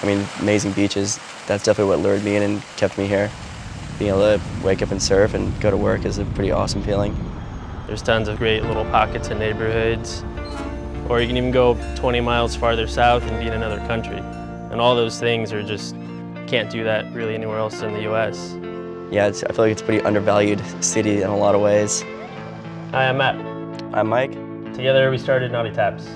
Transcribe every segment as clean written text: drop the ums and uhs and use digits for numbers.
I mean, amazing beaches. That's definitely what lured me in and kept me here. Being able to wake up and surf and go to work is a pretty awesome feeling. There's tons of great little pockets and neighborhoods. Or you can even go 20 miles farther south and be in another country. And all those things are just, can't do that really anywhere else in the US. Yeah, I feel like it's a pretty undervalued city in a lot of ways. Hi, I'm Matt. I'm Mike. Together we started Knotty Taps.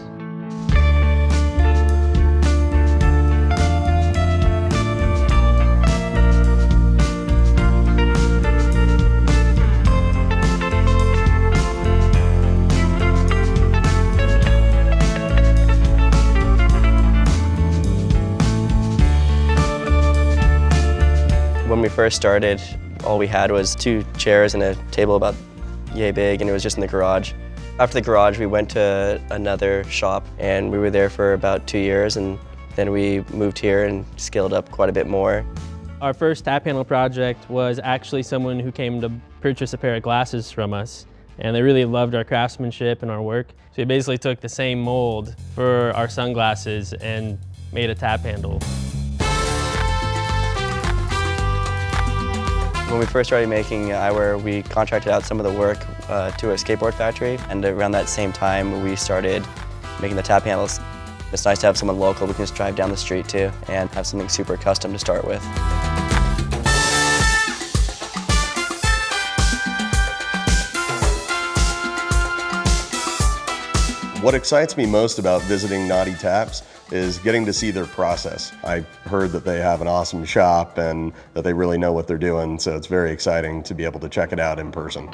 When we first started, all we had was 2 chairs and a table about yay big, and it was just in the garage. After the garage, we went to another shop, and we were there for about 2 years, and then we moved here and scaled up quite a bit more. Our first tap handle project was actually someone who came to purchase a pair of glasses from us, and they really loved our craftsmanship and our work. So we basically took the same mold for our sunglasses and made a tap handle. When we first started making eyewear, we contracted out some of the work to a skateboard factory, and around that same time we started making the tap handles. It's nice to have someone local we can just drive down the street to and have something super custom to start with. What excites me most about visiting Knotty Taps is getting to see their process. I heard that they have an awesome shop and that they really know what they're doing, so it's very exciting to be able to check it out in person.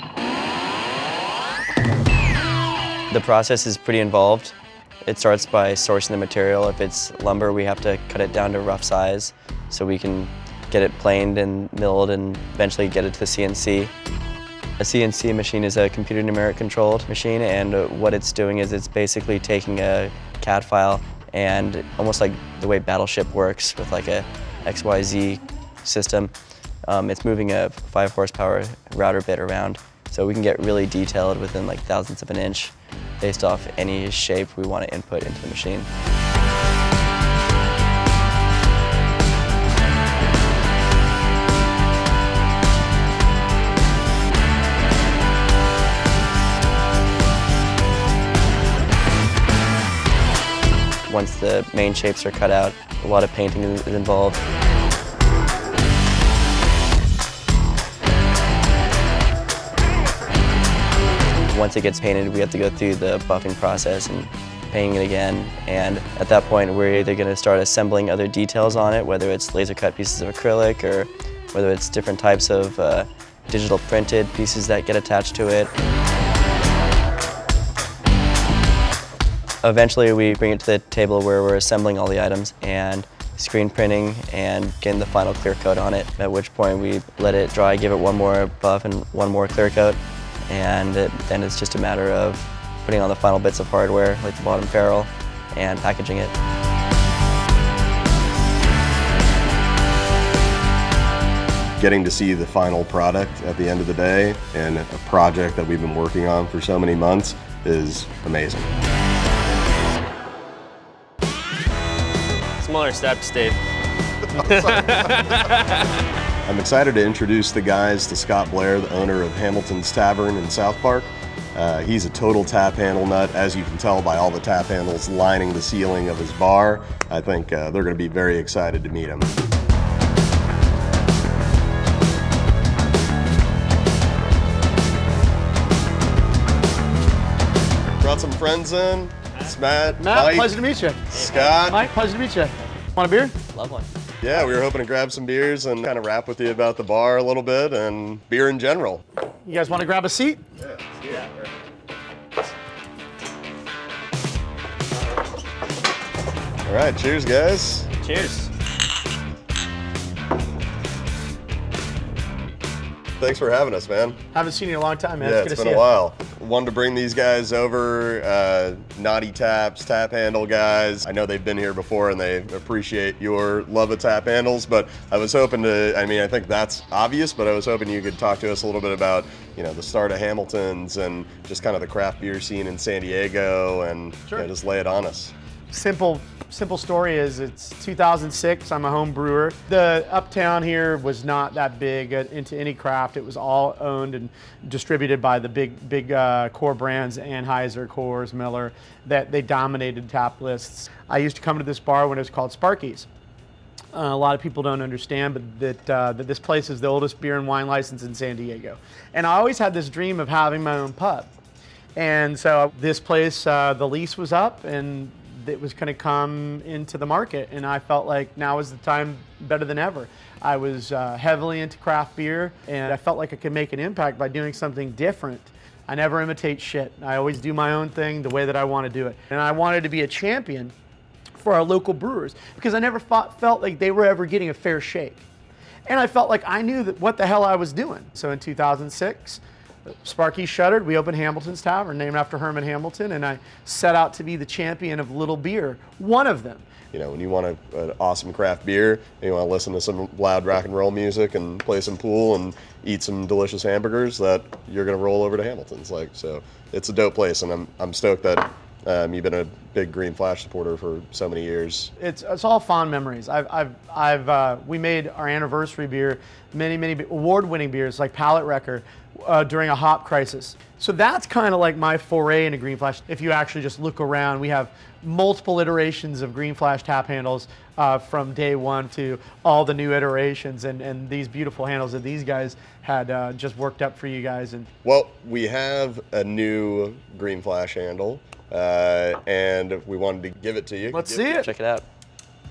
The process is pretty involved. It starts by sourcing the material. If it's lumber, we have to cut it down to rough size so we can get it planed and milled and eventually get it to the CNC. A CNC machine is a computer numeric controlled machine, and what it's doing is it's basically taking a CAD file and almost like the way Battleship works with like a XYZ system, it's moving a 5 horsepower router bit around, so we can get really detailed within like thousandths of an inch based off any shape we want to input into the machine. Once the main shapes are cut out, a lot of painting is involved. Once it gets painted, we have to go through the buffing process and painting it again. And at that point, we're either going to start assembling other details on it, whether it's laser cut pieces of acrylic or whether it's different types of digital printed pieces that get attached to it. Eventually, we bring it to the table where we're assembling all the items and screen printing and getting the final clear coat on it, at which point we let it dry, give it one more buff and one more clear coat, and then it's just a matter of putting on the final bits of hardware, like the bottom barrel, and packaging it. Getting to see the final product at the end of the day and a project that we've been working on for so many months is amazing. Smaller steps, Dave. I'm excited to introduce the guys to Scot Blair, the owner of Hamilton's Tavern in South Park. He's a total tap handle nut, as you can tell by all the tap handles lining the ceiling of his bar. I think they're going to be very excited to meet him. Brought some friends in. It's Matt, Mike, pleasure to meet you. Scott. Mike, pleasure to meet you. Want a beer? Love one. Yeah, we were hoping to grab some beers and kind of rap with you about the bar a little bit and beer in general. You guys want to grab a seat? Yeah. All right, cheers, guys. Cheers. Thanks for having us, man. Haven't seen you in a long time, man. Yeah, Good it's to been see a you. while. Wanted to bring these guys over, Knotty Taps, tap handle guys. I know they've been here before and they appreciate your love of tap handles, but I was hoping to, I think that's obvious, but I was hoping you could talk to us a little bit about, the start of Hamilton's and just kind of the craft beer scene in San Diego and Sure. just lay it on us. Simple story is it's 2006. I'm a home brewer. The uptown here was not that big into any craft. It was all owned and distributed by the big core brands, Anheuser, Coors, Miller, that they dominated tap lists. I used to come to this bar when it was called Sparky's. A lot of people don't understand, but that this place is the oldest beer and wine license in San Diego. And I always had this dream of having my own pub. And so this place, the lease was up and it was going to come into the market, and I felt like now was the time better than ever. I was heavily into craft beer, and I felt like I could make an impact by doing something different. I never imitate shit. I always do my own thing the way that I want to do it. And I wanted to be a champion for our local brewers because I never felt like they were ever getting a fair shake. And I felt like I knew what the hell I was doing. So in 2006, Sparky shuttered. We opened Hamilton's Tavern, named after Herman Hamilton, and I set out to be the champion of little beer, one of them. You know, when you want an awesome craft beer, and you want to listen to some loud rock and roll music and play some pool and eat some delicious hamburgers, that you're going to roll over to Hamilton's. So it's a dope place, and I'm stoked that you've been a big Green Flash supporter for so many years. It's all fond memories. We made our anniversary beer, many award-winning beers like Palate Wrecker during a hop crisis. So that's kind of like my foray into Green Flash. If you actually just look around, we have multiple iterations of Green Flash tap handles from day one to all the new iterations, and these beautiful handles that these guys had just worked up for you guys. And well, we have a new Green Flash handle. And we wanted to give it to you. Let's see it. Check it out.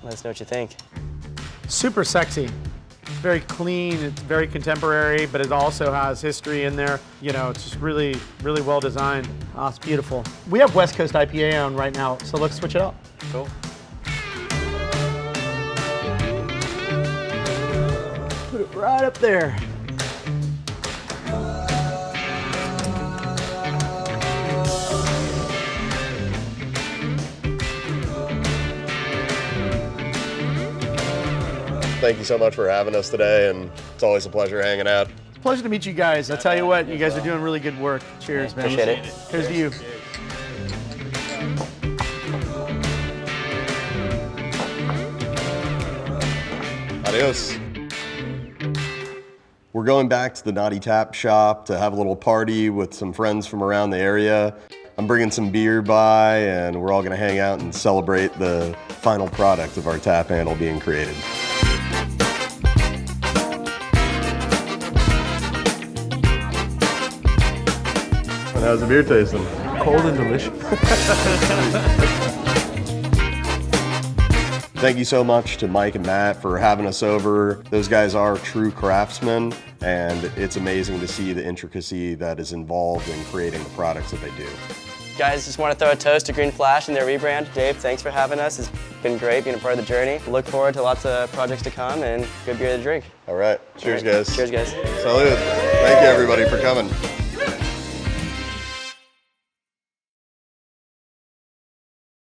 Let us know what you think. Super sexy. It's very clean, it's very contemporary, but it also has history in there. You know, it's just really well designed. Oh, it's beautiful. We have West Coast IPA on right now, so let's switch it up. Cool. Put it right up there. Thank you so much for having us today, and it's always a pleasure hanging out. It's a pleasure to meet you guys. I tell you what, you guys are doing really good work. Cheers, man. Appreciate it. Here's to you. Adios. We're going back to the Knotty Tap shop to have a little party with some friends from around the area. I'm bringing some beer by, and we're all gonna hang out and celebrate the final product of our tap handle being created. And how's the beer tasting? Cold and delicious. Thank you so much to Mike and Matt for having us over. Those guys are true craftsmen, and it's amazing to see the intricacy that is involved in creating the products that they do. Guys, just want to throw a toast to Green Flash and their rebrand. Dave, thanks for having us. It's been great being a part of the journey. Look forward to lots of projects to come and good beer to drink. All right, cheers, All right. guys. Cheers, guys. Salud. Thank you, everybody, for coming.